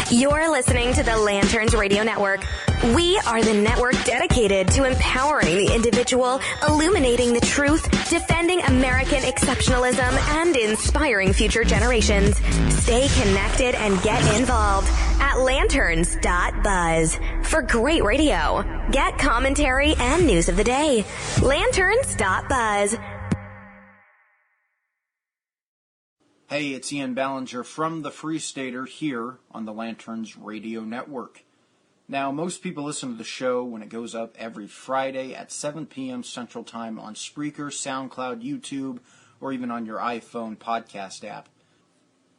You're listening to the Lanterns Radio Network. We are the network dedicated to empowering the individual, illuminating the truth, defending American exceptionalism, and inspiring future generations. Stay connected and get involved at lanterns.buzz for great radio. Get commentary and news of the day. Lanterns.buzz. Hey, it's Ian Ballinger from the Freestater here on the Lanterns Radio Network. Now, most people listen to the show when it goes up every Friday at 7 p.m. Central Time on Spreaker, SoundCloud, YouTube, or even on your iPhone podcast app.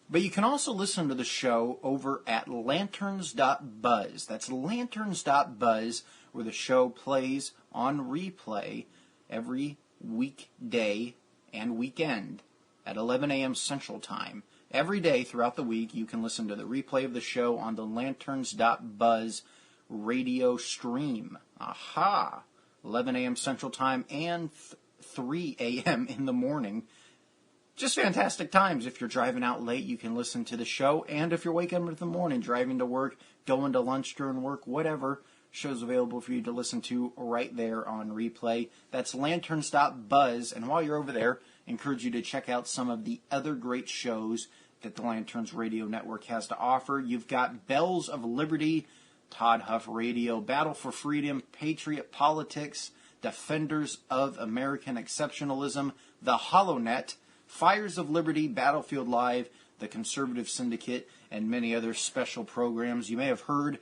But you can also listen to the show over at lanterns.buzz. That's lanterns.buzz, where the show plays on replay every weekday and weekend at 11 a.m. Central Time. Every day throughout the week, you can listen to the replay of the show on the lanterns.buzz radio stream. Aha! 11 a.m. Central Time and 3 a.m. in the morning. Just fantastic times. If you're driving out late, you can listen to the show. And if you're waking up in the morning, driving to work, going to lunch during work, whatever, show's available for you to listen to right there on replay. That's lanterns.buzz. And while you're over there, I encourage you to check out some of the other great shows that the Lanterns Radio Network has to offer. You've got Bells of Liberty, Todd Huff Radio, Battle for Freedom, Patriot Politics, Defenders of American Exceptionalism, The HoloNet, Fires of Liberty, Battlefield Live, The Conservative Syndicate, and many other special programs. You may have heard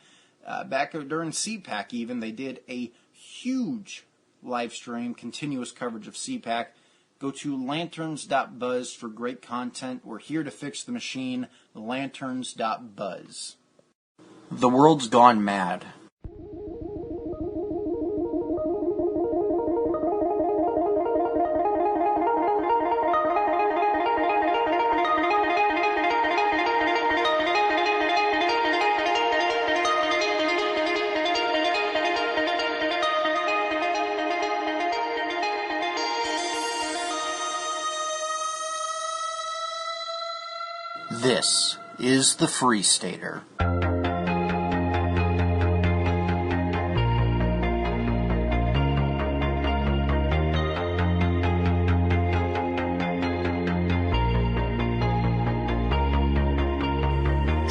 back during CPAC even, they did a huge live stream, continuous coverage of CPAC. Go to lanterns.buzz for great content. We're here to fix the machine. Lanterns.buzz. The world's gone mad. This is the Freestater.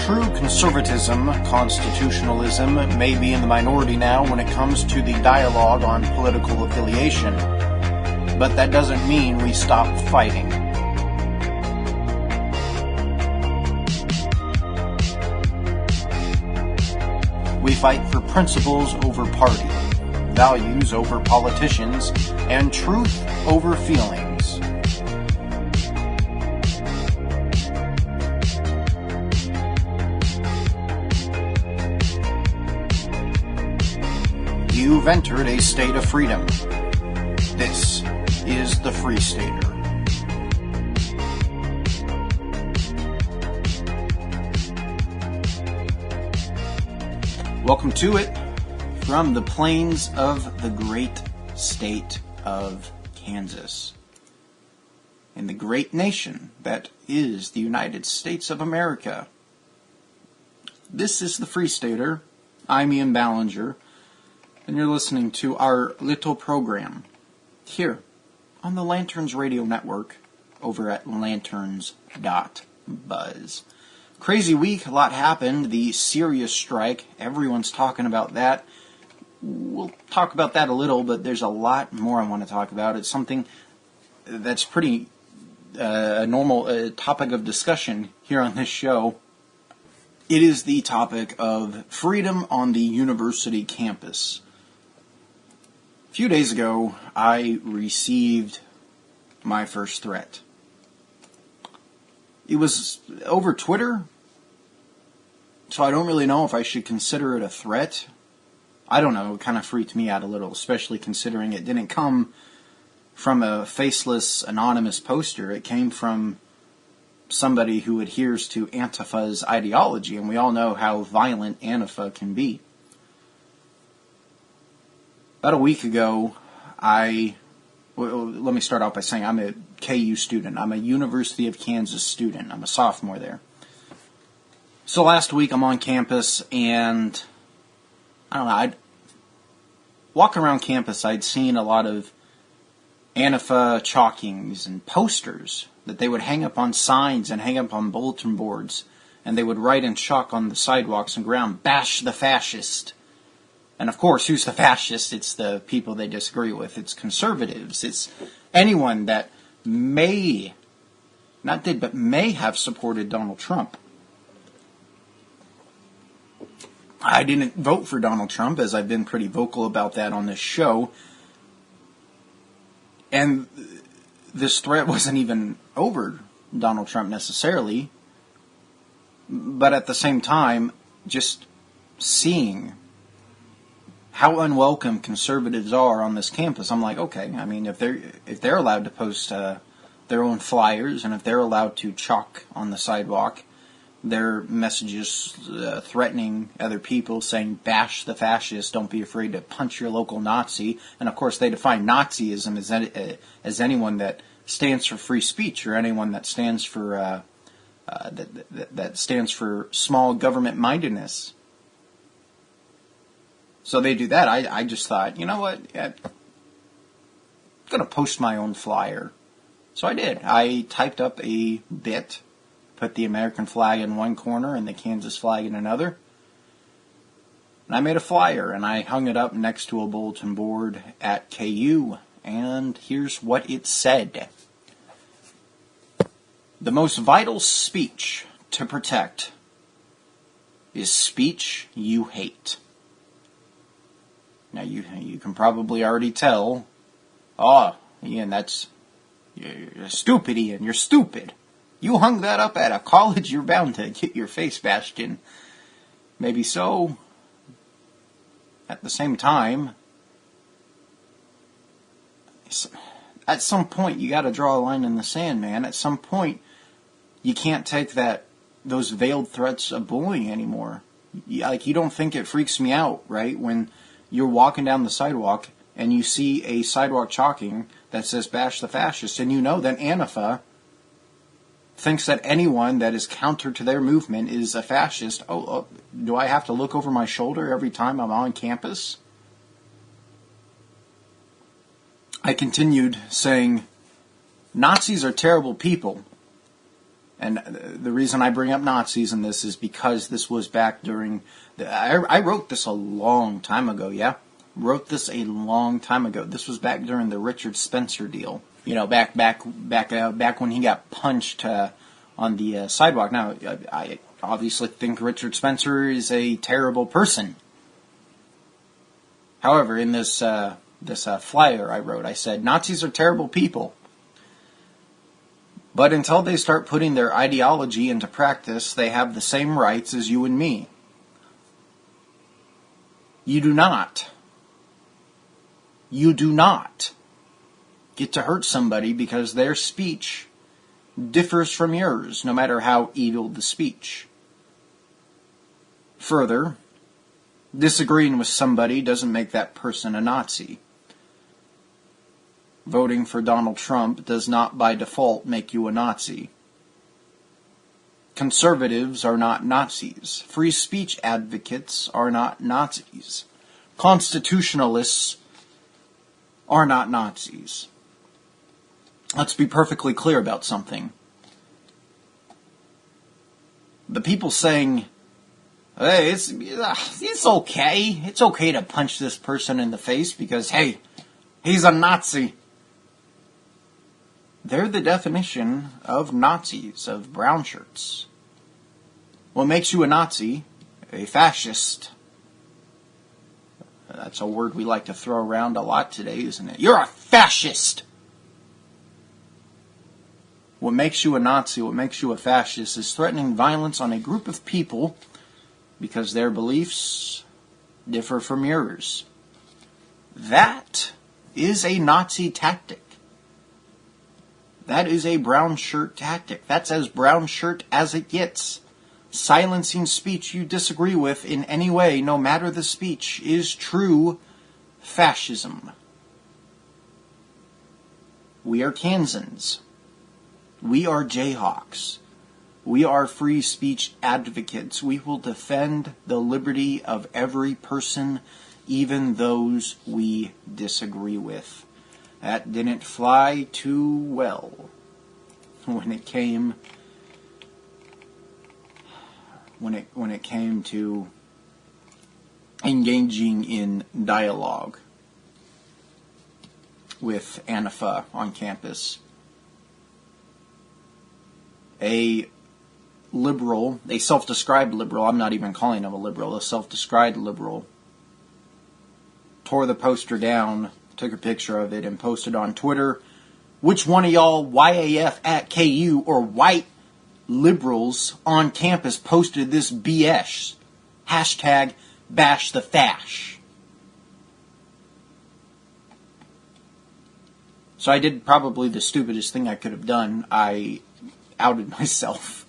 True conservatism, constitutionalism, may be in the minority now when it comes to the dialogue on political affiliation, but that doesn't mean we stop fighting. We fight for principles over party, values over politicians, and truth over feelings. You've entered a state of freedom. This is the Freestater. Welcome to it from the plains of the great state of Kansas, in the great nation that is the United States of America. This is the Freestater. I'm Ian Ballinger, and you're listening to our little program here on the Lanterns Radio Network over at lanterns.buzz. Crazy week, a lot happened. The Syria strike, everyone's talking about that. We'll talk about that a little, but there's a lot more I want to talk about. It's something that's pretty a normal topic of discussion here on this show. It is the topic of freedom on the university campus. A few days ago, I received my first threat. It was over Twitter, so I don't really know if I should consider it a threat. I don't know, it kind of freaked me out a little, especially considering it didn't come from a faceless, anonymous poster. It came from somebody who adheres to Antifa's ideology, and we all know how violent Antifa can be. About a week ago, let me start off by saying I'm a KU student. I'm a University of Kansas student. I'm a sophomore there. So last week I'm on campus, and I don't know, I'd walking around campus, I'd seen a lot of Antifa chalkings and posters that they would hang up on signs and hang up on bulletin boards, and they would write in chalk on the sidewalks and ground, "Bash the fascist." And of course, who's the fascist? It's the people they disagree with. It's conservatives. It's anyone that may, not did, but may have supported Donald Trump. I didn't vote for Donald Trump, as I've been pretty vocal about that on this show. And this threat wasn't even over Donald Trump necessarily. But at the same time, just seeing how unwelcome conservatives are on this campus, I'm like, okay, I mean, if they're allowed to post their own flyers, and if they're allowed to chalk on the sidewalk their messages threatening other people, saying, "Bash the fascist, don't be afraid to punch your local Nazi." And of course they define Nazism as anyone that stands for free speech, or anyone that stands for that stands for small government mindedness. So they do that. I just thought, you know what, I'm going to post my own flyer. So I did. I typed up a bit, put the American flag in one corner and the Kansas flag in another. And I made a flyer, and I hung it up next to a bulletin board at KU. And here's what it said. "The most vital speech to protect is speech you hate." Now you can probably already tell, oh, Ian, you're stupid, Ian, you're stupid. You hung that up at a college, you're bound to get your face bashed in. Maybe so. At the same time, at some point you got to draw a line in the sand, man. At some point, you can't take those veiled threats of bullying anymore. You don't think it freaks me out, right? When you're walking down the sidewalk and you see a sidewalk chalking that says "Bash the fascist," and you know that Antifa thinks that anyone that is counter to their movement is a fascist. Oh, do I have to look over my shoulder every time I'm on campus? I continued saying, Nazis are terrible people. And the reason I bring up Nazis in this is because this was back during... I wrote this a long time ago, yeah? Wrote this a long time ago. This was back during the Richard Spencer deal. You know, back when he got punched on the sidewalk. Now, I obviously think Richard Spencer is a terrible person. However, in this flyer I wrote, I said, Nazis are terrible people. But until they start putting their ideology into practice, they have the same rights as you and me. You do not get to hurt somebody because their speech differs from yours, no matter how evil the speech. Further, disagreeing with somebody doesn't make that person a Nazi. Voting for Donald Trump does not by default make you a Nazi. Conservatives are not Nazis. Free speech advocates are not Nazis. Constitutionalists are not Nazis. Let's be perfectly clear about something. The people saying, hey, it's okay. It's okay to punch this person in the face because, hey, he's a Nazi. They're the definition of Nazis, of brown shirts. What makes you a Nazi, a fascist? That's a word we like to throw around a lot today, isn't it? You're a fascist! What makes you a Nazi, what makes you a fascist, is threatening violence on a group of people because their beliefs differ from yours. That is a Nazi tactic. That is a brown shirt tactic. That's as brown shirt as it gets. Silencing speech you disagree with in any way, no matter the speech, is true fascism. We are Kansans. We are Jayhawks. We are free speech advocates. We will defend the liberty of every person, even those we disagree with. That didn't fly too well when it came to engaging in dialogue with Antifa on campus. A liberal, a self-described liberal, I'm not even calling him a liberal, a self-described liberal, tore the poster down, took a picture of it, and posted on Twitter, which one of y'all YAF at KU or white liberals on campus posted this BS? Hashtag bash the fash. So I did probably the stupidest thing I could have done. I outed myself.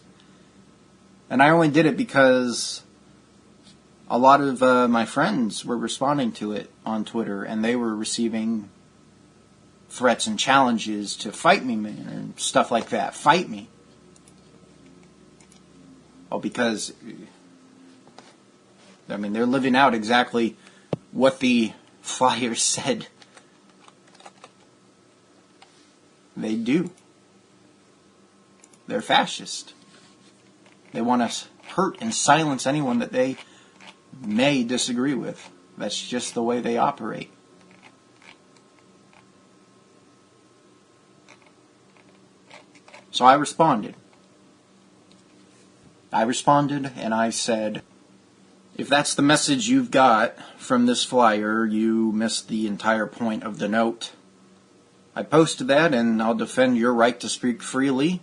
And I only did it because a lot of my friends were responding to it on Twitter, and they were receiving threats and challenges to fight me, man, and stuff like that. Fight me. Oh, because, I mean, they're living out exactly what the flyer said they do. They're fascist. They want to hurt and silence anyone that they may disagree with. That's just the way they operate. So I responded. And I said, if that's the message you've got from this flyer, you missed the entire point of the note. I posted that, and I'll defend your right to speak freely.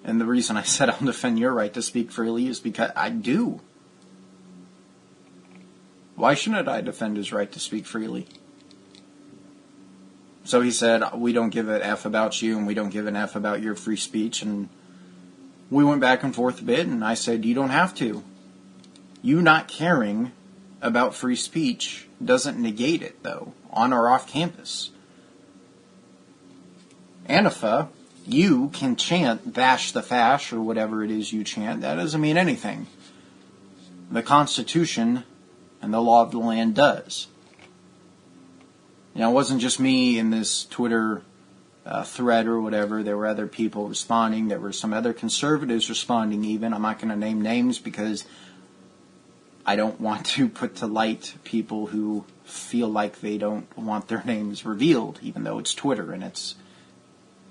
And the reason I said I'll defend your right to speak freely is because I do. Why shouldn't I defend his right to speak freely? So he said, we don't give an F about you, and we don't give an F about your free speech. And we went back and forth a bit, and I said, you don't have to. You not caring about free speech doesn't negate it, though, on or off campus. Antifa, you can chant bash the fash or whatever it is you chant. That doesn't mean anything. The Constitution and the law of the land does. You know, it wasn't just me in this Twitter thread or whatever. There were other people responding. There were some other conservatives responding even. I'm not going to name names because I don't want to put to light people who feel like they don't want their names revealed, even though it's Twitter and it's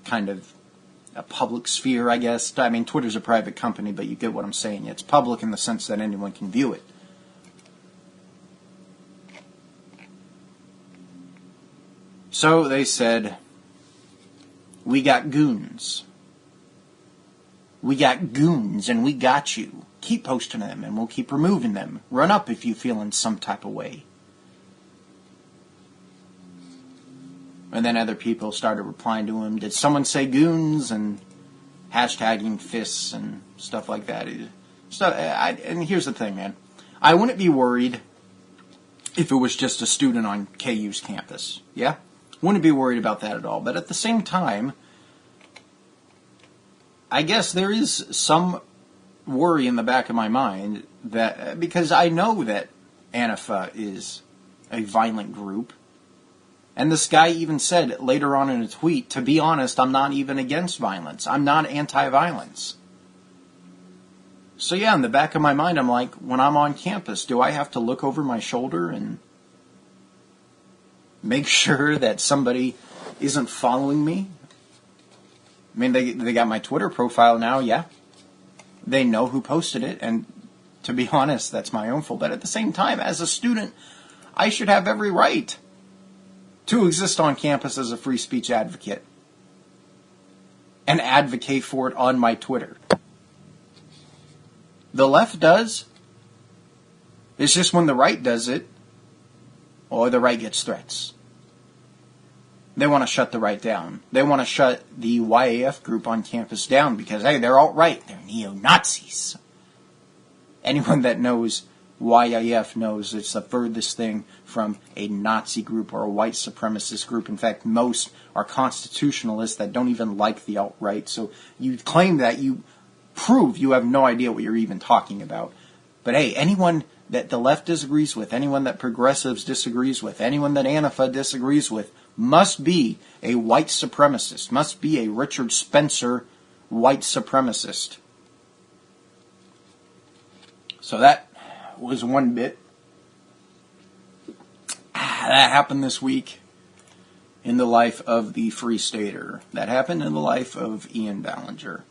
kind of a public sphere, I guess. I mean, Twitter's a private company, but you get what I'm saying. It's public in the sense that anyone can view it. So they said, we got goons. We got goons, and we got you. Keep posting them, and we'll keep removing them. Run up if you feel in some type of way. And then other people started replying to him. Did someone say goons? And hashtagging fists and stuff like that. And here's the thing, man. I wouldn't be worried if it was just a student on KU's campus. Yeah? Wouldn't be worried about that at all. But at the same time, I guess there is some worry in the back of my mind that, because I know that Antifa is a violent group. And this guy even said later on in a tweet, to be honest, I'm not even against violence. I'm not anti-violence. So yeah, in the back of my mind, I'm like, when I'm on campus, do I have to look over my shoulder and make sure that somebody isn't following me? I mean, they got my Twitter profile now, yeah. They know who posted it, and to be honest, that's my own fault. But at the same time, as a student, I should have every right to exist on campus as a free speech advocate and advocate for it on my Twitter. The left does. It's just when the right does it, or the right gets threats. They want to shut the right down. They want to shut the YAF group on campus down because, hey, they're alt-right. They're neo-Nazis. Anyone that knows YIF knows it's the furthest thing from a Nazi group or a white supremacist group. In fact, most are constitutionalists that don't even like the alt-right. So you claim that, you prove you have no idea what you're even talking about. But hey, anyone that the left disagrees with, anyone that progressives disagrees with, anyone that Antifa disagrees with, must be a white supremacist, must be a Richard Spencer white supremacist. So that was one bit. That happened this week in the life of the freestater. That happened in the life of Ian Ballinger.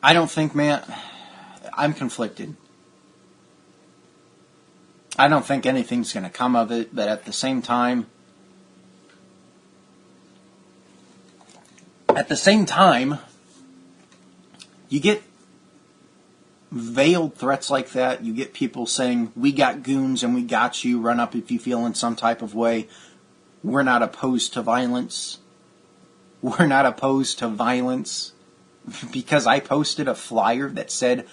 I don't think, man, I'm conflicted. I don't think anything's going to come of it, but at the same time, you get veiled threats like that. You get people saying, we got goons and we got you, run up if you feel in some type of way. We're not opposed to violence. We're not opposed to violence. Because I posted a flyer that said,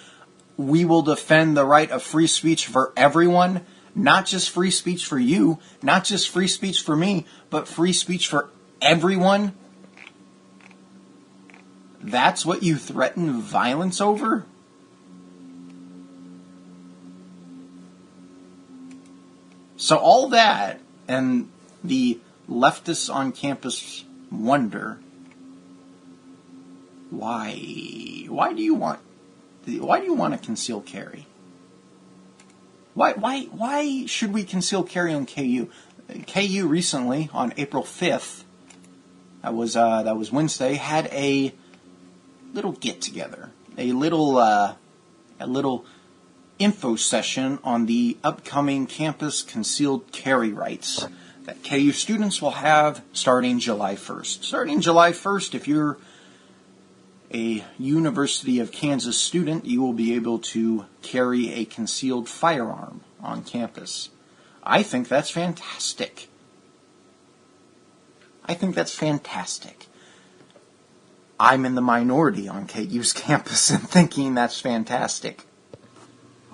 we will defend the right of free speech for everyone, not just free speech for you, not just free speech for me, but free speech for everyone. That's what you threaten violence over? So all that, and the leftists on campus wonder, why do you want to conceal carry? Why should we conceal carry on KU? KU recently, on April 5th, that was Wednesday, had a little get together, a little info session on the upcoming campus concealed carry rights that KU students will have starting July 1st. Starting July 1st, if you're a University of Kansas student, you will be able to carry a concealed firearm on campus. I think that's fantastic. I'm in the minority on KU's campus and thinking that's fantastic.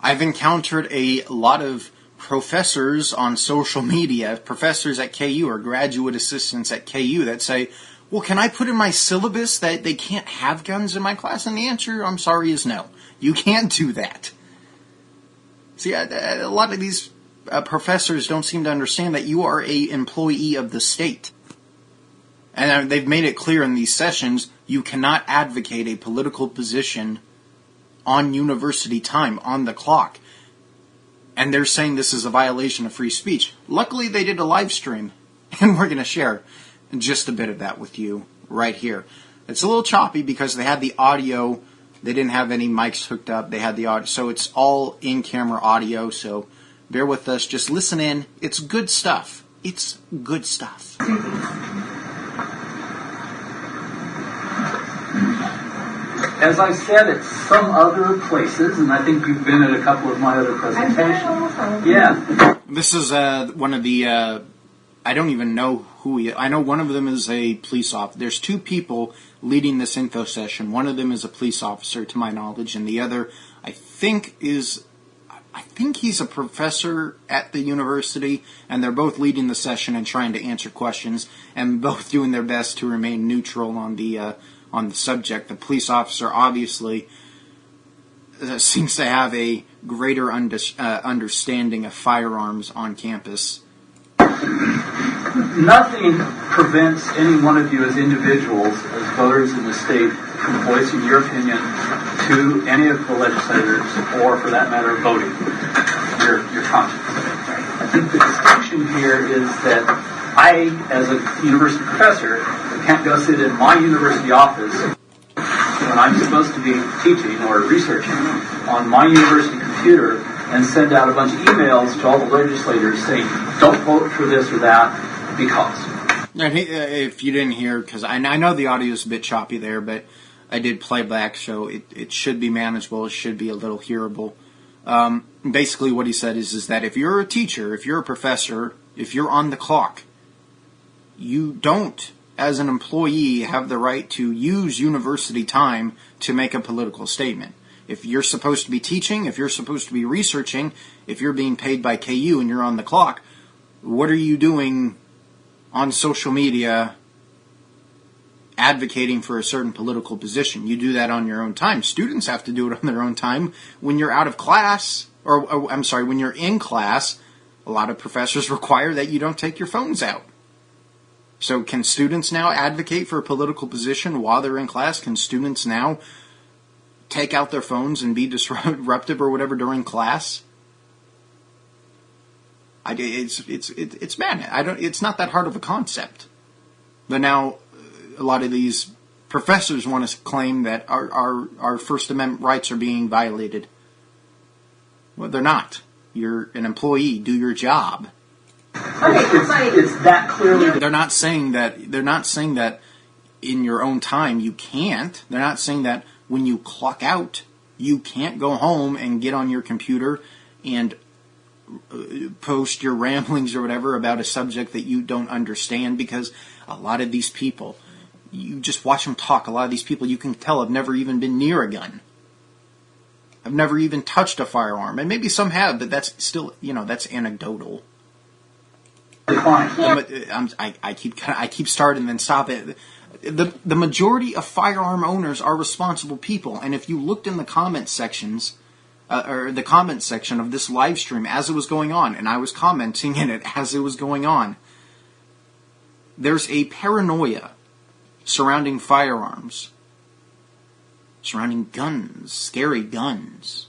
I've encountered a lot of professors on social media, professors at KU or graduate assistants at KU that say, well, can I put in my syllabus that they can't have guns in my class? And the answer, I'm sorry, is no. You can't do that. See, a lot of these professors don't seem to understand that you are an employee of the state. And they've made it clear in these sessions, you cannot advocate a political position on university time, on the clock. And they're saying this is a violation of free speech. Luckily, they did a live stream, and we're going to share just a bit of that with you right here. It's a little choppy because they had the audio. They didn't have any mics hooked up. They had the audio. So it's all in-camera audio. So bear with us. Just listen in. It's good stuff. It's good stuff. As I said at some other places, and I think you've been at a couple of my other presentations. Yeah. This is one of the... I don't even know who he is. I know one of them is a police officer. There's two people leading this info session. One of them is a police officer, to my knowledge, and the other, I think he's a professor at the university, and they're both leading the session and trying to answer questions, and both doing their best to remain neutral on the subject. The police officer obviously seems to have a greater understanding of firearms on campus. Nothing prevents any one of you as individuals, as voters in the state, from voicing your opinion to any of the legislators, or for that matter, voting your conscience. I think the distinction here is that I, as a university professor, can't go sit in my university office when I'm supposed to be teaching or researching on my university computer and send out a bunch of emails to all the legislators saying, don't vote for this or that because. If you didn't hear, because I know the audio is a bit choppy there, but I did play back, so it should be manageable. It should be a little hearable. Basically what he said is that if you're a teacher, if you're a professor, if you're on the clock, you don't, as an employee, have the right to use university time to make a political statement. If you're supposed to be teaching, if you're supposed to be researching, if you're being paid by KU and you're on the clock, what are you doing on social media advocating for a certain political position? You do that on your own time. Students have to do it on their own time. When you're out of class, when you're in class, a lot of professors require that you don't take your phones out. So can students now advocate for a political position while they're in class? Can students now take out their phones and be disruptive or whatever during class? It's madness. It's not that hard of a concept. But now a lot of these professors want to claim that our First Amendment rights are being violated. Well, they're not. You're an employee. Do your job. It's that clearly. They're not saying that in your own time you can't. They're not saying that when you clock out you can't go home and get on your computer and post your ramblings or whatever about a subject that you don't understand, because a lot of these people, you just watch them talk, a lot of these people you can tell have never even been near a gun. I've never even touched a firearm. And maybe some have, but that's still, that's anecdotal. I keep starting and then stop it. The majority of firearm owners are responsible people, and if you looked in the comment sections, or the comment section of this live stream as it was going on, and I was commenting in it as it was going on, there's a paranoia surrounding firearms, surrounding guns, scary guns.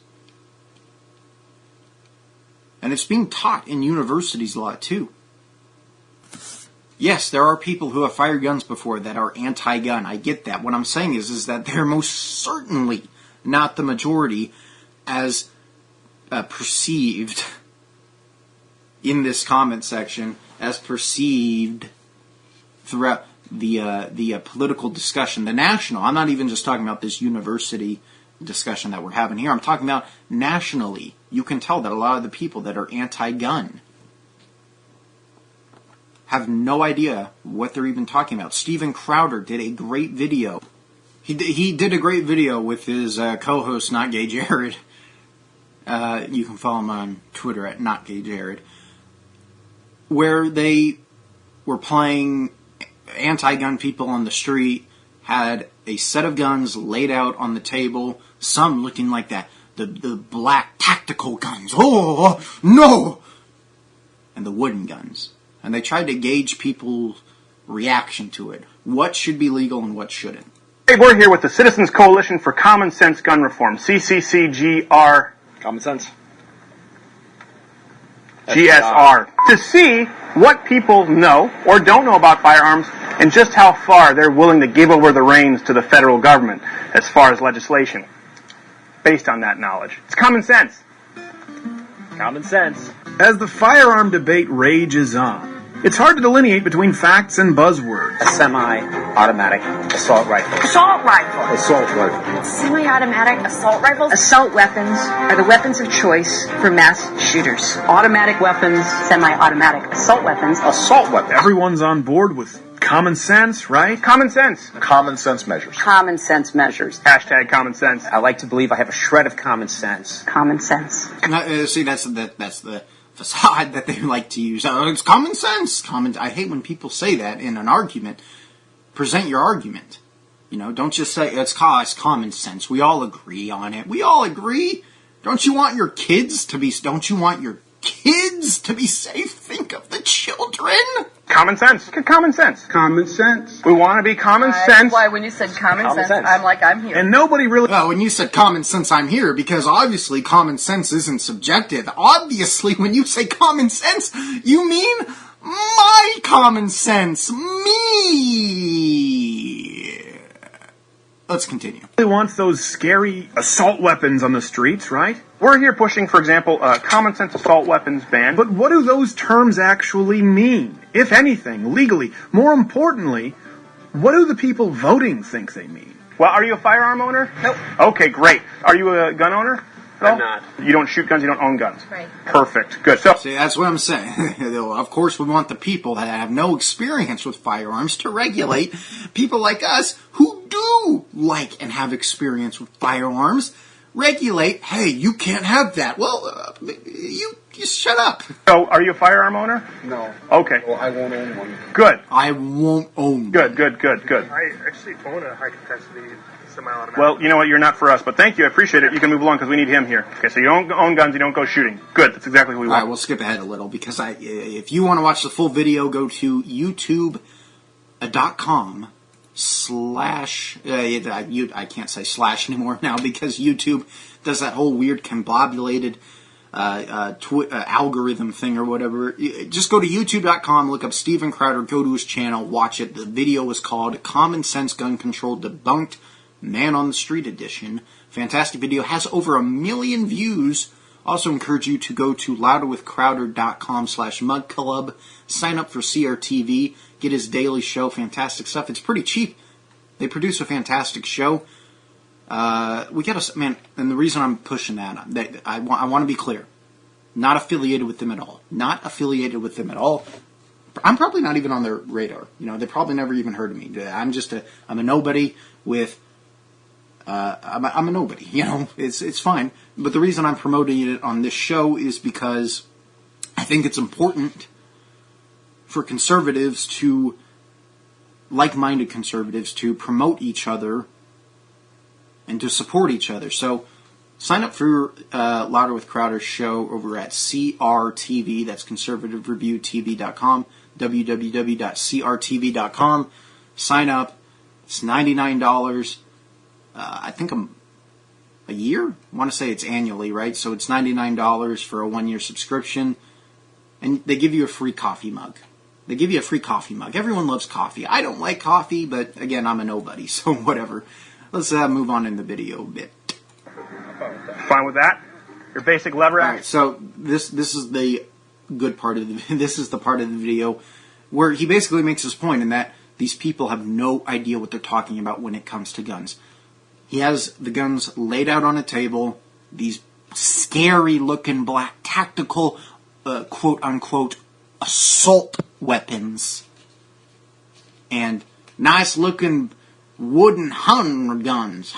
And it's being taught in universities a lot too. Yes, there are people who have fired guns before that are anti-gun. I get that. What I'm saying is that they're most certainly not the majority as perceived in this comment section, as perceived throughout the political discussion, the national. I'm not even just talking about this university discussion that we're having here. I'm talking about nationally. You can tell that a lot of the people that are anti-gun have no idea what they're even talking about. Steven Crowder did a great video. He did a great video with his co-host, Not Gay Jared. You can follow him on Twitter at Not Gay Jared, where they were playing anti-gun people on the street, had a set of guns laid out on the table, some looking like that, the black tactical guns. Oh, no! And the wooden guns. And they tried to gauge people's reaction to it. What should be legal and what shouldn't. Hey, we're here with the Citizens Coalition for Common Sense Gun Reform, CCCGR. Common Sense. GSR. To see what people know or don't know about firearms and just how far they're willing to give over the reins to the federal government as far as legislation. Based on that knowledge. It's common sense. Common sense. As the firearm debate rages on, it's hard to delineate between facts and buzzwords. A semi-automatic assault rifle. Assault rifle. Assault rifle. Semi-automatic assault rifles. Assault weapons are the weapons of choice for mass shooters. Automatic weapons. Semi-automatic assault weapons. Assault weapons. Everyone's on board with common sense, right? Common sense. Common sense measures. Common sense measures. Hashtag common sense. I like to believe I have a shred of common sense. Common sense. See, that's the facade that they like to use. It's common sense. I hate when people say that in an argument. Present your argument. Don't just say it's common sense. We all agree on it. We all agree. Don't you want your kids to be safe? Think of the children. Common sense. Common sense. Common sense. We want to be common sense. That's why when you said common sense, I'm like, I'm here. And nobody really... Well, when you said common sense, I'm here, because obviously common sense isn't subjective. Obviously, when you say common sense, you mean my common sense. Me. Let's continue. Nobody wants those scary assault weapons on the streets, right? We're here pushing, for example, a common sense assault weapons ban. But what do those terms actually mean, if anything, legally? More importantly, what do the people voting think they mean? Well, are you a firearm owner? Nope. Okay, great. Are you a gun owner? I'm not. You don't shoot guns, you don't own guns. Right. Perfect. Good. So, See, that's what I'm saying. Of course, we want the people that have no experience with firearms to regulate people like us who do like and have experience with firearms. regulate, hey, you can't have that. Well, you shut up. So, are you a firearm owner? No. Okay. Well, I won't own one. Good. I won't own. Good. I actually own a high-capacity semi-automatic. Well, you know what? You're not for us, but thank you. I appreciate it. You can move along because we need him here. Okay, so you don't own guns, you don't go shooting. Good. That's exactly what we All want. right, we'll skip ahead a little because if you want to watch the full video, go to youtube.com/ I can't say slash anymore now because YouTube does that whole weird combobulated algorithm thing or whatever. Just go to youtube.com, look up Steven Crowder, go to his channel, watch it. The video is called Common Sense Gun Control Debunked, Man on the Street Edition. Fantastic video, has over 1 million views. Also encourage you to go to louderwithcrowder.com/mugclub, sign up for CRTV, get his daily show, fantastic stuff. It's pretty cheap. They produce a fantastic show. We got man, and the reason I'm pushing that, I want to be clear, not affiliated with them at all. Not affiliated with them at all. I'm probably not even on their radar. You know, they probably never even heard of me. I'm a nobody with. I'm a nobody. You know, it's fine. But the reason I'm promoting it on this show is because I think it's important for conservatives to, like-minded conservatives, to promote each other and to support each other. So sign up for Louder with Crowder's show over at CRTV. That's conservativereviewtv.com, www.crtv.com. Sign up. It's $99. I think a year? I want to say it's annually, right? So it's $99 for a 1-year subscription. And they give you a free coffee mug. Everyone loves coffee. I don't like coffee, but again, I'm a nobody, so whatever. Let's move on in the video a bit. Fine with that? Your basic lever action? Alright, so this is the good part of the this is the part of the video where he basically makes his point in that these people have no idea what they're talking about when it comes to guns. He has the guns laid out on a table, these scary-looking black tactical, quote-unquote, assault weapons, and nice-looking wooden hunting guns.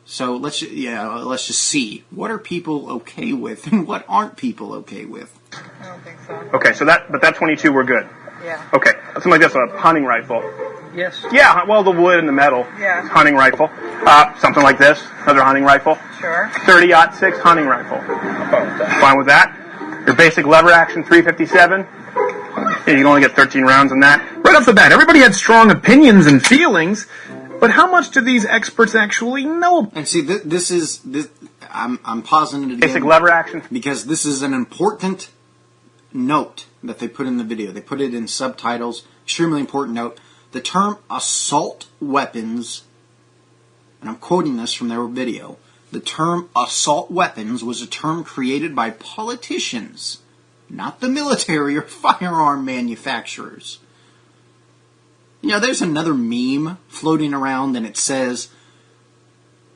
So let's just see, what are people okay with and what aren't people okay with? I don't think so. Okay, so that 22 we're good. Yeah. Okay, something like this, a hunting rifle. Yes. Yeah, well, the wood and the metal. Yeah. Hunting rifle. Something like this, another hunting rifle. Sure. 30-06 hunting rifle. Fine with that? Your basic lever action 357. Yeah, you can only get 13 rounds in that. Right off the bat, everybody had strong opinions and feelings, but how much do these experts actually know? And see, this is I'm pausing it again. Basic lever action. Because this is an important note that they put in the video. They put it in subtitles. Extremely important note. The term assault weapons, and I'm quoting this from their video, the term assault weapons was a term created by politicians, not the military or firearm manufacturers. You know, there's another meme floating around, and it says,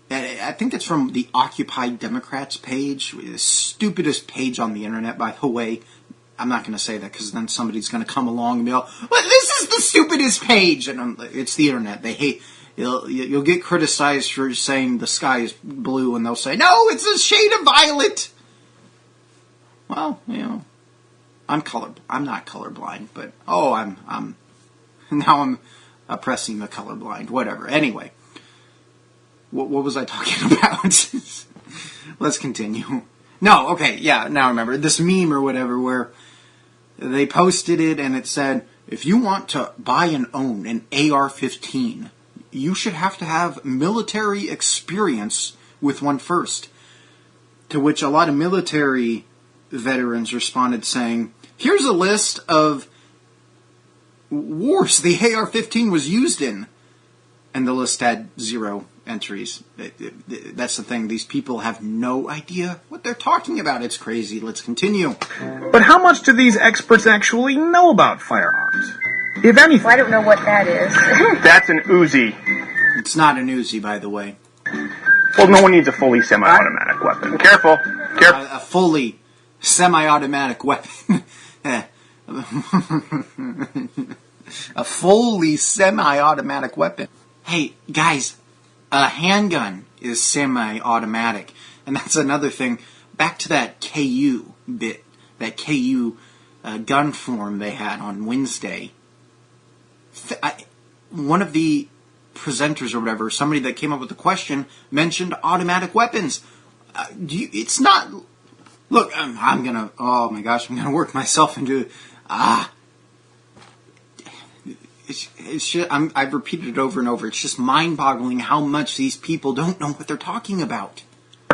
I think it's from the Occupy Democrats page, the stupidest page on the internet, by the way. I'm not going to say that because then somebody's going to come along and be like, well, this is the stupidest page. And it's the internet. They hate. You'll get criticized for saying the sky is blue, and they'll say, no, it's a shade of violet. Well, you know, I'm not colorblind, but I'm oppressing the colorblind. Whatever. Anyway, what was I talking about? Let's continue. No, okay, yeah, now I remember. This meme or whatever where they posted it and it said, if you want to buy and own an AR-15, you should have to have military experience with one first. To which a lot of military veterans responded saying, here's a list of wars the AR-15 was used in. And the list had 0 entries. That's the thing. These people have no idea what they're talking about. It's crazy. Let's continue. But how much do these experts actually know about firearms? If anything. Well, I don't know what that is. That's an Uzi. It's not an Uzi, by the way. Well, no one needs a fully semi-automatic weapon. Careful. A fully semi-automatic weapon. A fully semi-automatic weapon. Hey, guys, a handgun is semi-automatic. And that's another thing. Back to that KU bit, that KU gun forum they had on Wednesday. One of the presenters or whatever, somebody that came up with the question, mentioned automatic weapons. It's not... Look, I'm going to... Oh, my gosh, I'm going to work myself into... It's just, I've repeated it over and over. It's just mind-boggling how much these people don't know what they're talking about.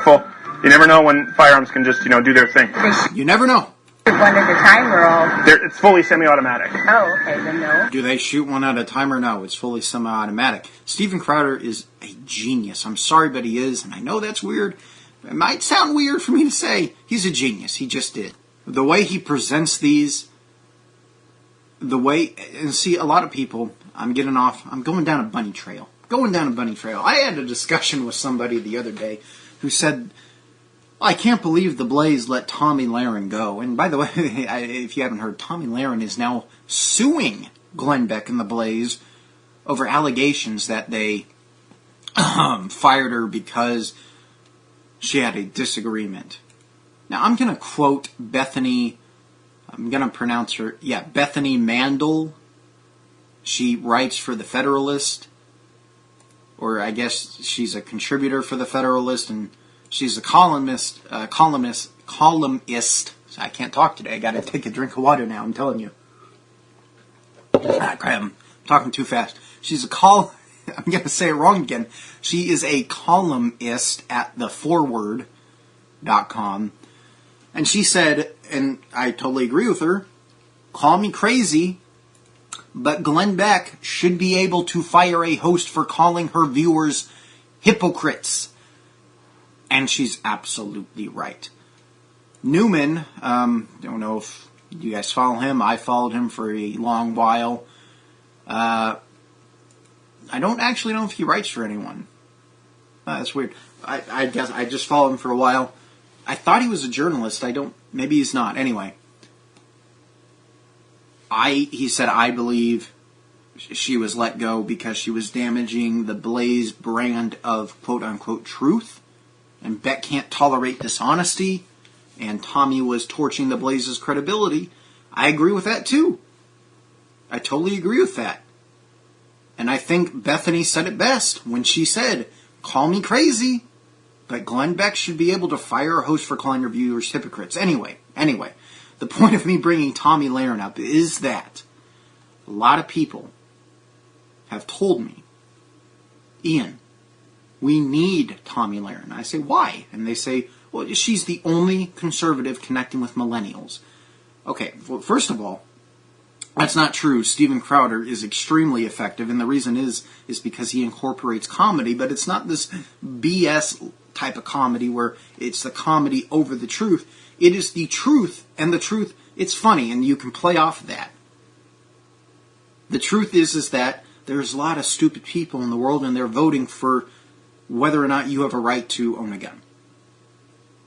You never know when firearms can just, do their thing. You never know. One at a time or all? It's fully semi-automatic. Oh, okay, then no. Do they shoot one at a time or no? It's fully semi-automatic. Steven Crowder is a genius. I'm sorry, but he is, and I know that's weird. It might sound weird for me to say. He's a genius. He just did. The way he presents these, and see, a lot of people, I'm going down a bunny trail. I had a discussion with somebody the other day who said, I can't believe the Blaze let Tommy Lahren go. And by the way, if you haven't heard, Tommy Lahren is now suing Glenn Beck and the Blaze over allegations that they fired her because she had a disagreement. Now, I'm going to quote Bethany, I'm going to pronounce her, Bethany Mandel. She writes for the Federalist, or I guess she's a contributor for the Federalist, and she's a columnist. I can't talk today. I got to take a drink of water now. I'm telling you. Crap, I'm talking too fast. I'm going to say it wrong again. She is a columnist at theforward.com, and she said, and I totally agree with her. Call me crazy, but Glenn Beck should be able to fire a host for calling her viewers hypocrites. And she's absolutely right. Newman, don't know if you guys follow him. I followed him for a long while. I don't actually know if he writes for anyone. That's weird. I guess I just followed him for a while. I thought he was a journalist. Maybe he's not. Anyway. He said, I believe she was let go because she was damaging the Blaze brand of quote-unquote truth. And Beck can't tolerate dishonesty, and Tommy was torching the Blaze's credibility. I agree with that too. I totally agree with that. And I think Bethany said it best when she said, call me crazy, but Glenn Beck should be able to fire a host for calling her viewers hypocrites. Anyway, the point of me bringing Tommy Lahren up is that a lot of people have told me, Ian, we need Tommy Lahren. I say, why? And they say, well, she's the only conservative connecting with millennials. Okay, well, first of all, that's not true. Steven Crowder is extremely effective, and the reason is because he incorporates comedy, but it's not this BS type of comedy where it's the comedy over the truth. It is the truth, and the truth, it's funny, and you can play off of that. The truth is that there's a lot of stupid people in the world, and they're voting for whether or not you have a right to own a gun.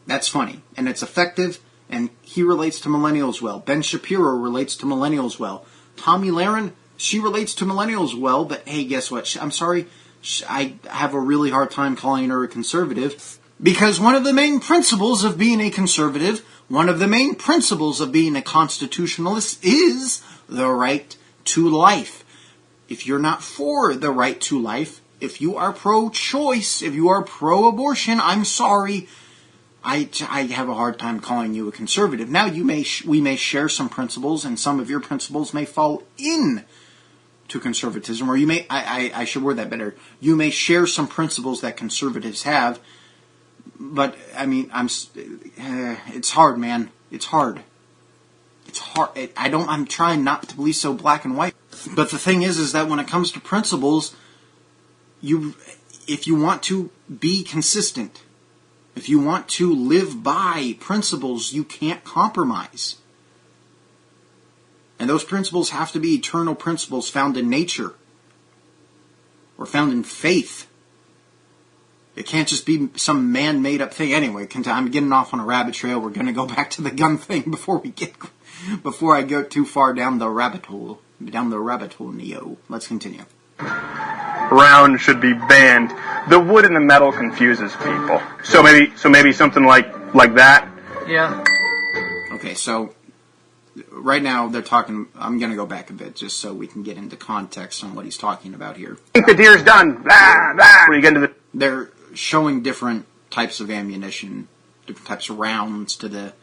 That's funny, and it's effective, and he relates to millennials well. Ben Shapiro relates to millennials well. Tommy Lahren, she relates to millennials well, but hey, guess what? I'm sorry, I have a really hard time calling her a conservative, because one of the main principles of being a conservative, one of the main principles of being a constitutionalist is the right to life. If you're not for the right to life, if you are pro-choice, if you are pro-abortion, I'm sorry, I have a hard time calling you a conservative. Now, we may share some principles, and some of your principles may fall in to conservatism, or you may, I should word that better, you may share some principles that conservatives have, but, I mean, it's hard, man. It's hard. It's hard. I'm trying not to be so black and white. But the thing is that when it comes to principles, if you want to be consistent, if you want to live by principles, you can't compromise. And those principles have to be eternal principles found in nature or found in faith. It can't just be some man-made up thing. Anyway, I'm getting off on a rabbit trail. We're going to go back to the gun thing before I go too far down the rabbit hole. Neo. Let's continue. round should be banned. The wood and the metal confuses people. So maybe something like that. Yeah. Okay, so right now they're talking. I'm going to go back a bit just so we can get into context on what he's talking about here. I think the deer's done. Blah, blah. When you get into the... They're showing different types of ammunition, different types of rounds to the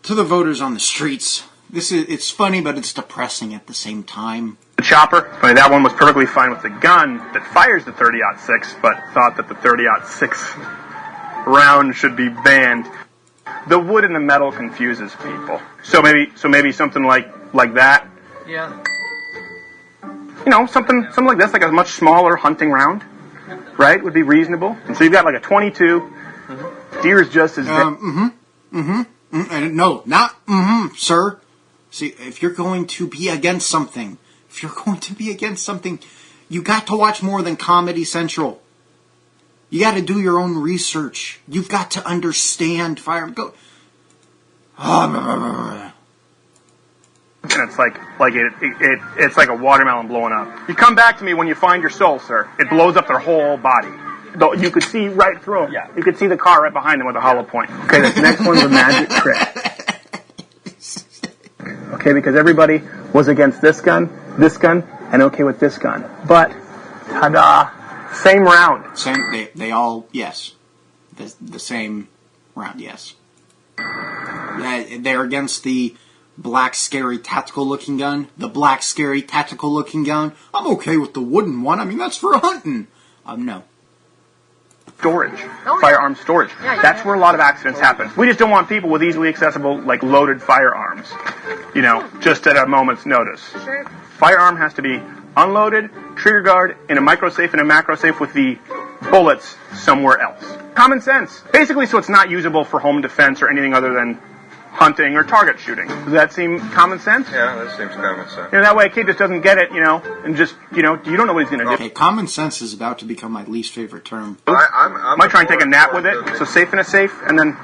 voters on the streets. It's funny, but it's depressing at the same time. The chopper, funny, that one was perfectly fine with the gun that fires the 30-06, but thought that the 30-06 round should be banned. The wood and the metal confuses people. So maybe something like that. Yeah. You know, something like this, like a much smaller hunting round, right? Would be reasonable. And so you've got like a 22. Mm-hmm. Deer's just as no, not sir. See, if you're going to be against something, you got to watch more than Comedy Central. You got to do your own research. You've got to understand fire. Go. And it's it's like a watermelon blowing up. You come back to me when you find your soul, sir. It blows up their whole body. Though you could see right through them. Yeah. You could see the car right behind them with a hollow point. Okay, this next one's a magic trick. Okay, because everybody was against this gun, and okay with this gun. But, ta-da, same round. They all, yes. The same round, yes. They're against the black, scary, tactical-looking gun. The black, scary, tactical-looking gun. I'm okay with the wooden one. I mean, that's for hunting. No. Storage. Firearm storage. That's where a lot of accidents happen. We just don't want people with easily accessible, like, loaded firearms. You know, just at a moment's notice. Sure. Firearm has to be unloaded, trigger guard, in a micro safe and a macro safe with the bullets somewhere else. Common sense. Basically, so it's not usable for home defense or anything other than hunting or target shooting. Does that seem common sense? Yeah, that seems common sense. You know, that way a kid just doesn't get it, and just, you don't know what he's going to do. Okay, common sense is about to become my least favorite term. I might try and take a nap with it, so safe in a safe, and then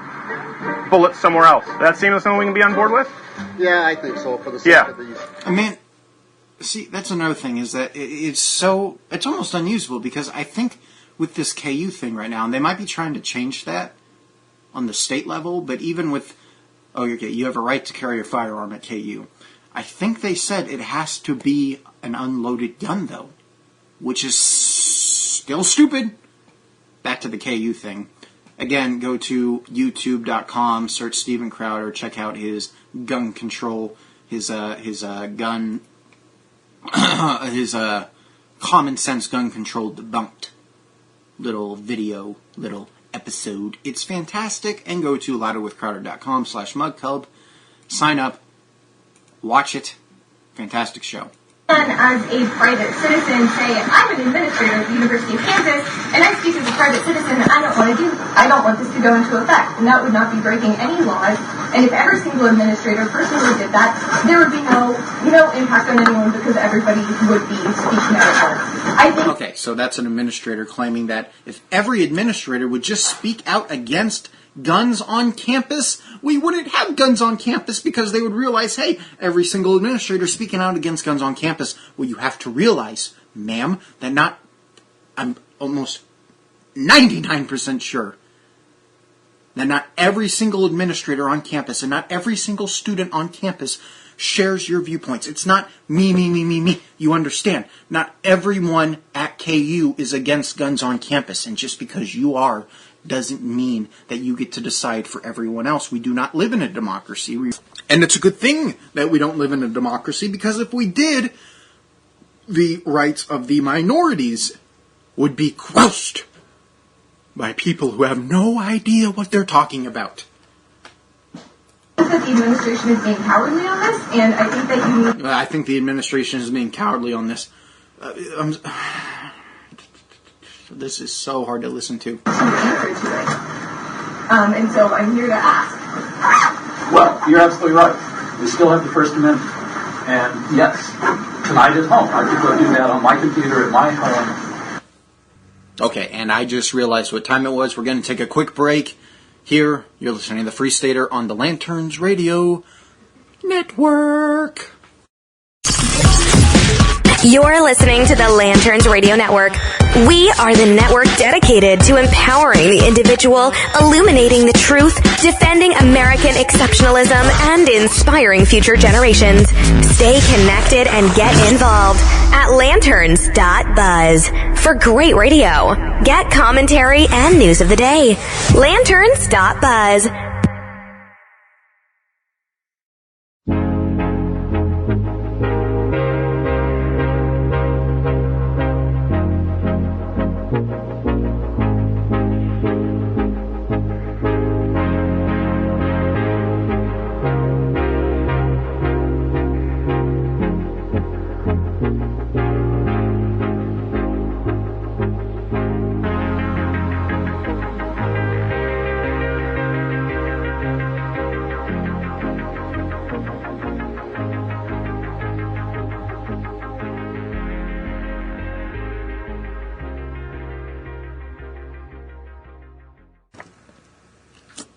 bullets somewhere else. Does that seem like something we can be on board with? Yeah, I think so, for the sake of these. I mean, see, that's another thing, is that it's almost unusable, because I think with this KU thing right now, and they might be trying to change that on the state level, but even with, you have a right to carry a firearm at KU. I think they said it has to be an unloaded gun, though, which is still stupid. Back to the KU thing. Again, go to youtube.com, search Steven Crowder, check out his gun control, his gun, his common sense gun control debunked little episode. It's fantastic, and go to louderwithcrowder.com/mugclub. Sign up, watch it. Fantastic show. As a private citizen, say I'm an administrator at the University of Kansas, and I speak as a private citizen. I don't want this to go into effect, and that would not be breaking any laws. And if every single administrator personally did that, there would be no impact on anyone, because everybody would be speaking out at once. I think. Okay, so that's an administrator claiming that if every administrator would just speak out against guns on campus, we wouldn't have guns on campus, because they would realize, hey, every single administrator speaking out against guns on campus. Well, you have to realize, ma'am, that I'm almost 99% sure that not every single administrator on campus and not every single student on campus shares your viewpoints. It's not me. You understand? Not everyone at KU is against guns on campus, and just because you are doesn't mean that you get to decide for everyone else. We do not live in a democracy. And it's a good thing that we don't live in a democracy, because if we did, the rights of the minorities would be quashed by people who have no idea what they're talking about. I think that the administration is being cowardly on this, and I think that you need... I think the administration is being cowardly on this. This is so hard to listen to. Answer to it. And so I'm here to ask. Well, you're absolutely right. We still have the First Amendment. And yes, tonight at home, I could go do that on my computer at my home. Okay, and I just realized what time it was. We're going to take a quick break. Here, you're listening to the Freestater on the Lanterns Radio Network. You're listening to the Lanterns Radio Network. We are the network dedicated to empowering the individual, illuminating the truth, defending American exceptionalism, and inspiring future generations. Stay connected and get involved at lanterns.buzz for great radio. Get commentary and news of the day. Lanterns.buzz.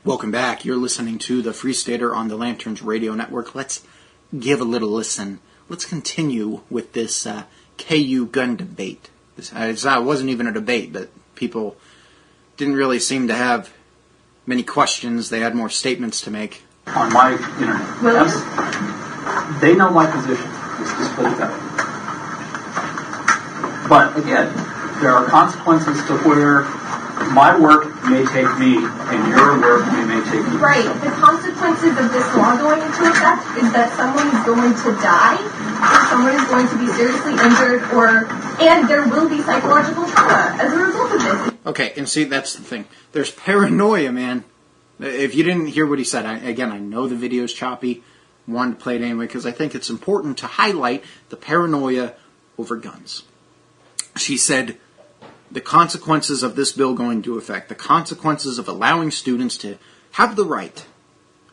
Welcome back. You're listening to the Freestater on the Lanterns Radio Network. Let's give a little listen. Let's continue with this KU gun debate. It wasn't even a debate, but people didn't really seem to have many questions. They had more statements to make. On my internet. They know my position. Let's just put it that way. But again, there are consequences to where my work may take me and your work may take me. Right. The consequences of this law going into effect is that someone is going to die, or someone is going to be seriously injured, and there will be psychological trauma as a result of this. Okay, and see, that's the thing. There's paranoia, man. If you didn't hear what he said, I know the video's choppy. Wanted to play it anyway because I think it's important to highlight the paranoia over guns. She said, the consequences of this bill going into effect, the consequences of allowing students to have the right,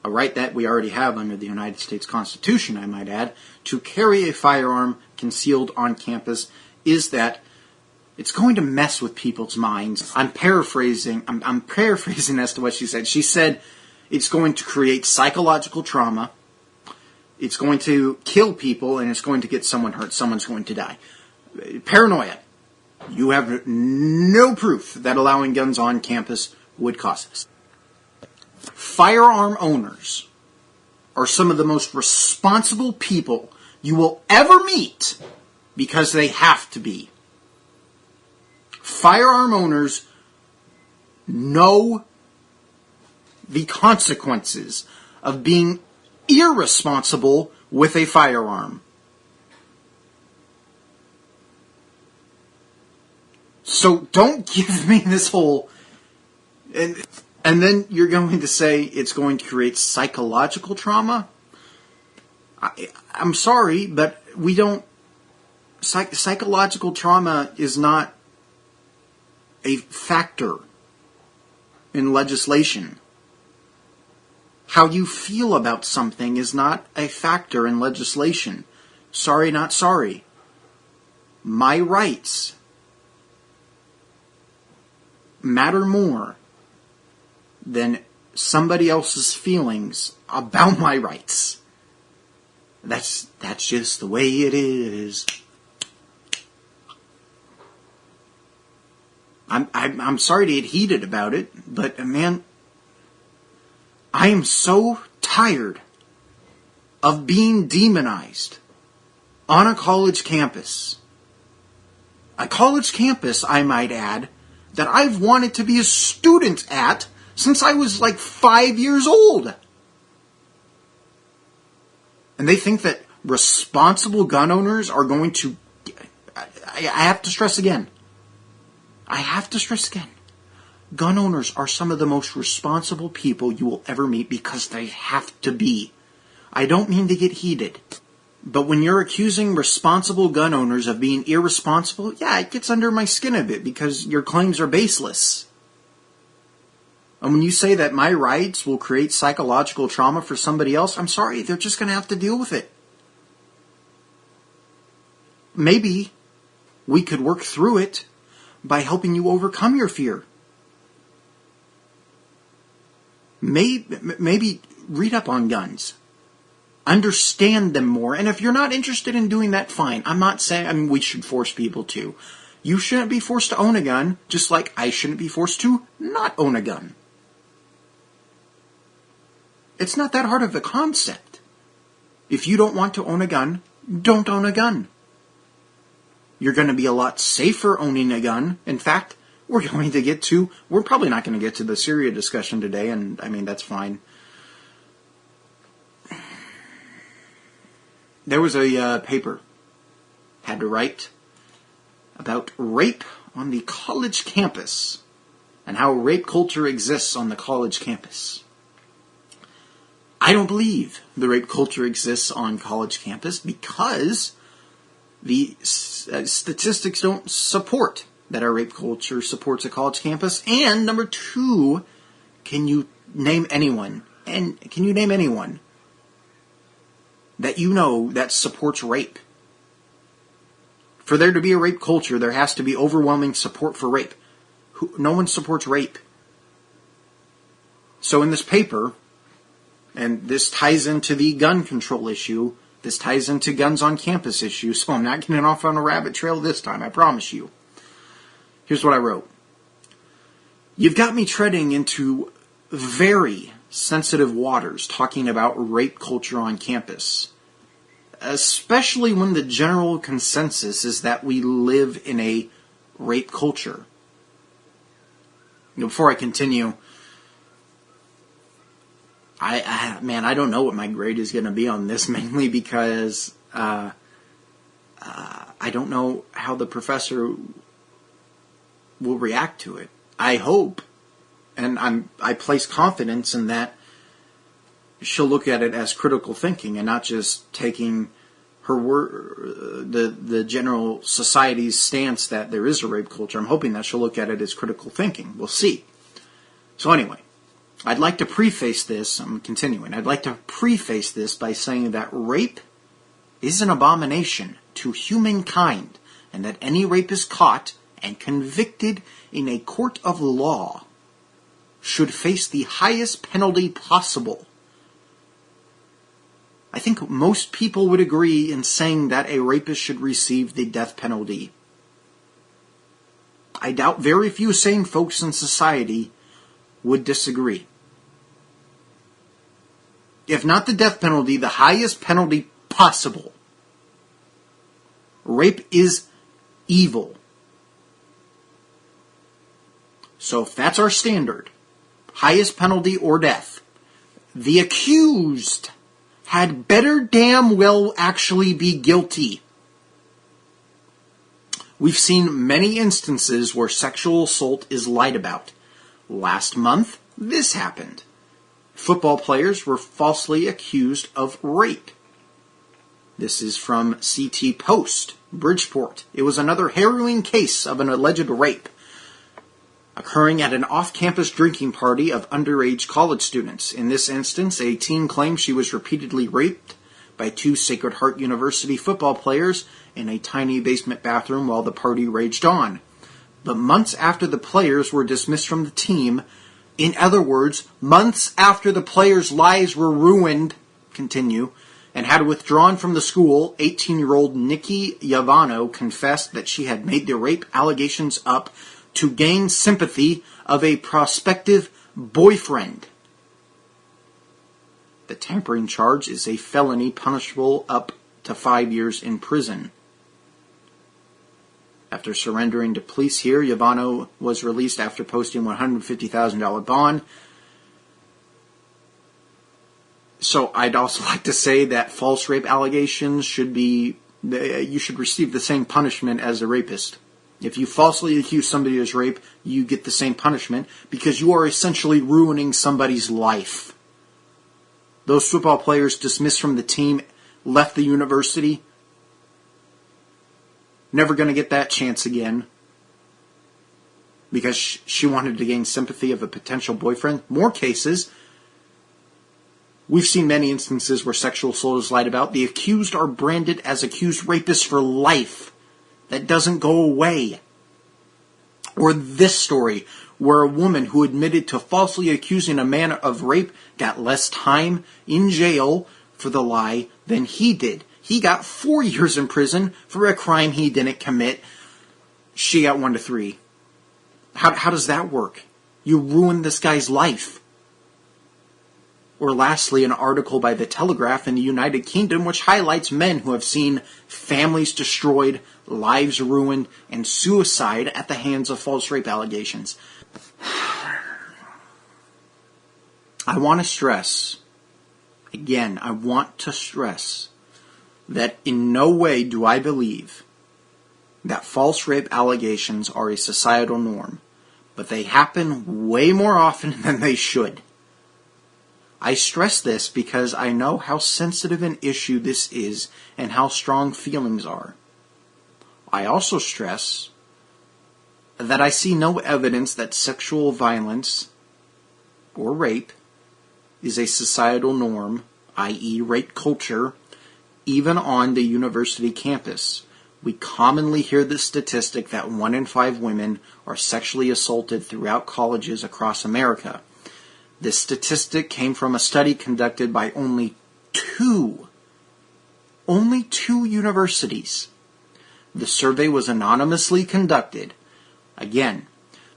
a right that we already have under the United States Constitution, I might add, to carry a firearm concealed on campus, is that it's going to mess with people's minds. I'm paraphrasing as to what she said. She said it's going to create psychological trauma, it's going to kill people, and it's going to get someone hurt. Someone's going to die. Paranoia. You have no proof that allowing guns on campus would cause this. Firearm owners are some of the most responsible people you will ever meet because they have to be. Firearm owners know the consequences of being irresponsible with a firearm. So don't give me this whole... And then you're going to say it's going to create psychological trauma? I'm sorry, but we don't... Psychological trauma is not a factor in legislation. How you feel about something is not a factor in legislation. Sorry, not sorry. My rights matter more than somebody else's feelings about my rights. That's just the way it is. I'm sorry to get heated about it, but man, I am so tired of being demonized on a college campus. A college campus, I might add, that I've wanted to be a student at since I was like 5 years old. And they think that responsible gun owners are going to... I have to stress again. Gun owners are some of the most responsible people you will ever meet because they have to be. I don't mean to get heated. But when you're accusing responsible gun owners of being irresponsible, yeah, it gets under my skin a bit because your claims are baseless. And when you say that my rights will create psychological trauma for somebody else, I'm sorry, they're just going to have to deal with it. Maybe we could work through it by helping you overcome your fear. Maybe read up on guns. understand them more. And if you're not interested in doing that, fine. I'm not saying we should force people to. You shouldn't be forced to own a gun, just like I shouldn't be forced to not own a gun. It's not that hard of a concept. If you don't want to own a gun, don't own a gun. You're going to be a lot safer owning a gun. In fact, we're probably not going to get to the Syria discussion today, and I mean, that's fine. There was a paper had to write about rape on the college campus and how rape culture exists on the college campus. I don't believe the rape culture exists on college campus because the statistics don't support that our rape culture supports a college campus. And number two, can you name anyone that you know that supports rape? For there to be a rape culture, there has to be overwhelming support for rape. No one supports rape. So in this paper, and this ties into the gun control issue, this ties into guns on campus issue, so I'm not getting off on a rabbit trail this time, I promise you. Here's what I wrote. You've got me treading into very sensitive waters talking about rape culture on campus, especially when the general consensus is that we live in a rape culture. Before I continue, I don't know what my grade is going to be on this, mainly because I don't know how the professor will react to it. I hope, and I place confidence in that she'll look at it as critical thinking and not just taking her word, the general society's stance that there is a rape culture. I'm hoping that she'll look at it as critical thinking. We'll see. So anyway, I'd like to preface this, I'm continuing, I'd like to preface this by saying that rape is an abomination to humankind, and that any rapist caught and convicted in a court of law should face the highest penalty possible. I think most people would agree in saying that a rapist should receive the death penalty. I doubt very few sane folks in society would disagree. If not the death penalty, the highest penalty possible. Rape is evil. So if that's our standard, highest penalty or death, the accused had better damn well actually be guilty. We've seen many instances where sexual assault is lied about. Last month, this happened. Football players were falsely accused of rape. This is from CT Post, Bridgeport. It was another harrowing case of an alleged rape occurring at an off-campus drinking party of underage college students. In this instance, a teen claimed she was repeatedly raped by two Sacred Heart University football players in a tiny basement bathroom while the party raged on. But months after the players were dismissed from the team, in other words, months after the players' lives were ruined, and had withdrawn from the school, 18-year-old Nikki Yavano confessed that she had made the rape allegations up to gain sympathy of a prospective boyfriend. The tampering charge is a felony punishable up to 5 years in prison. After surrendering to police here, Yavano was released after posting a $150,000 bond. So I'd also like to say that false rape allegations you should receive the same punishment as a rapist. If you falsely accuse somebody of rape, you get the same punishment because you are essentially ruining somebody's life. Those football players dismissed from the team, left the university, never going to get that chance again because she wanted to gain sympathy of a potential boyfriend. More cases, we've seen many instances where sexual assault is lied about. The accused are branded as accused rapists for life. That doesn't go away. Or this story, where a woman who admitted to falsely accusing a man of rape got less time in jail for the lie than he did. He got 4 years in prison for a crime he didn't commit. She got 1 to 3. How does that work? You ruined this guy's life. Or lastly, an article by The Telegraph in the United Kingdom which highlights men who have seen families destroyed, lives ruined, and suicide at the hands of false rape allegations. I want to stress, again, that in no way do I believe that false rape allegations are a societal norm, but they happen way more often than they should. I stress this because I know how sensitive an issue this is and how strong feelings are. I also stress that I see no evidence that sexual violence or rape is a societal norm, i.e. rape culture, even on the university campus. We commonly hear the statistic that 1 in 5 women are sexually assaulted throughout colleges across America. This statistic came from a study conducted by only two universities. The survey was anonymously conducted. Again,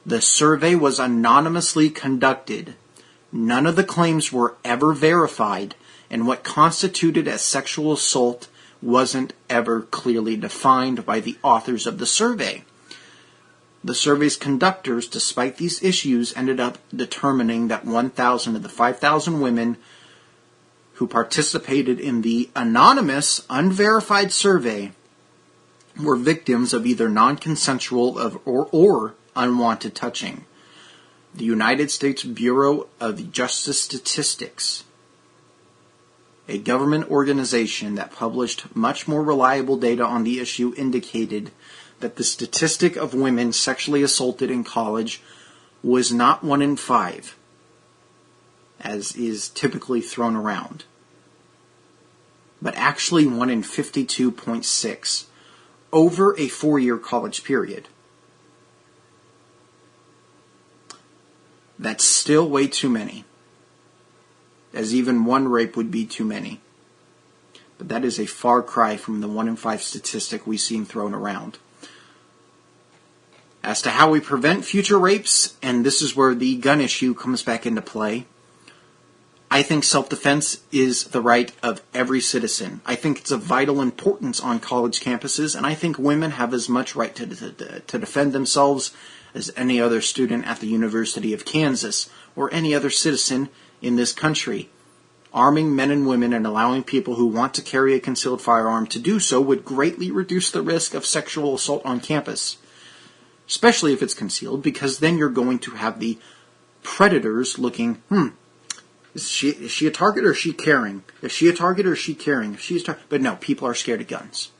the survey was anonymously conducted. None of the claims were ever verified, and what constituted as sexual assault wasn't ever clearly defined by the authors of the survey. The survey's conductors, despite these issues, ended up determining that 1,000 of the 5,000 women who participated in the anonymous, unverified survey were victims of either non-consensual or unwanted touching. The United States Bureau of Justice Statistics, a government organization that published much more reliable data on the issue, indicated that the statistic of women sexually assaulted in college was not 1 in 5, as is typically thrown around, but actually 1 in 52.6 over a 4-year college period. That's still way too many, as even 1 rape would be too many. But that is a far cry from the 1 in 5 statistic we've seen thrown around. As to how we prevent future rapes, and this is where the gun issue comes back into play, I think self-defense is the right of every citizen. I think it's of vital importance on college campuses, and I think women have as much right to defend themselves as any other student at the University of Kansas or any other citizen in this country. Arming men and women and allowing people who want to carry a concealed firearm to do so would greatly reduce the risk of sexual assault on campus, especially if it's concealed, because then you're going to have the predators looking, is she a target or is she caring? Is she a target or is she caring? But no, people are scared of guns.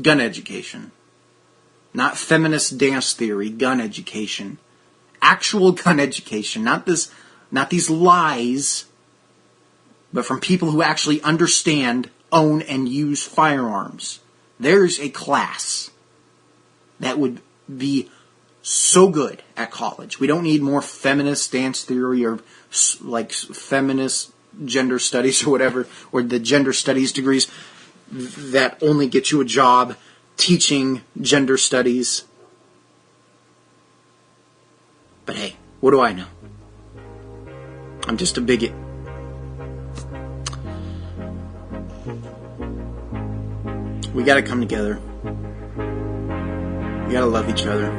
Gun education. Not feminist dance theory, gun education. Actual gun education, not these lies, but from people who actually understand, own, and use firearms. There's a class that would be so good at college. We don't need more feminist dance theory or like feminist gender studies or whatever, or the gender studies degrees that only get you a job teaching gender studies. But hey, what do I know? I'm just a bigot. We gotta come together. We gotta love each other.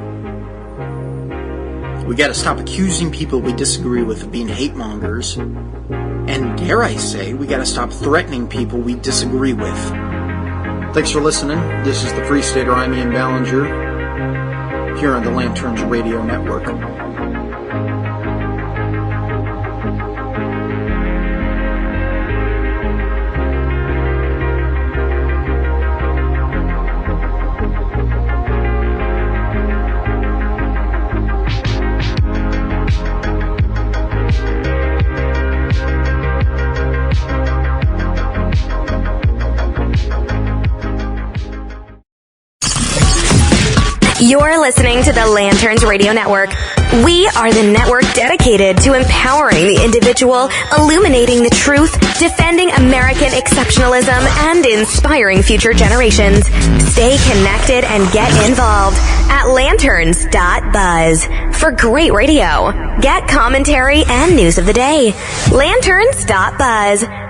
We gotta stop accusing people we disagree with of being hate mongers. And dare I say, we gotta stop threatening people we disagree with. Thanks for listening. This is the Freestater. I'm Ian Ballinger, here on the Lanterns Radio Network. You're listening to the Lanterns Radio Network. We are the network dedicated to empowering the individual, illuminating the truth, defending American exceptionalism, and inspiring future generations. Stay connected and get involved at lanterns.buzz. For great radio, get commentary and news of the day. Lanterns.buzz.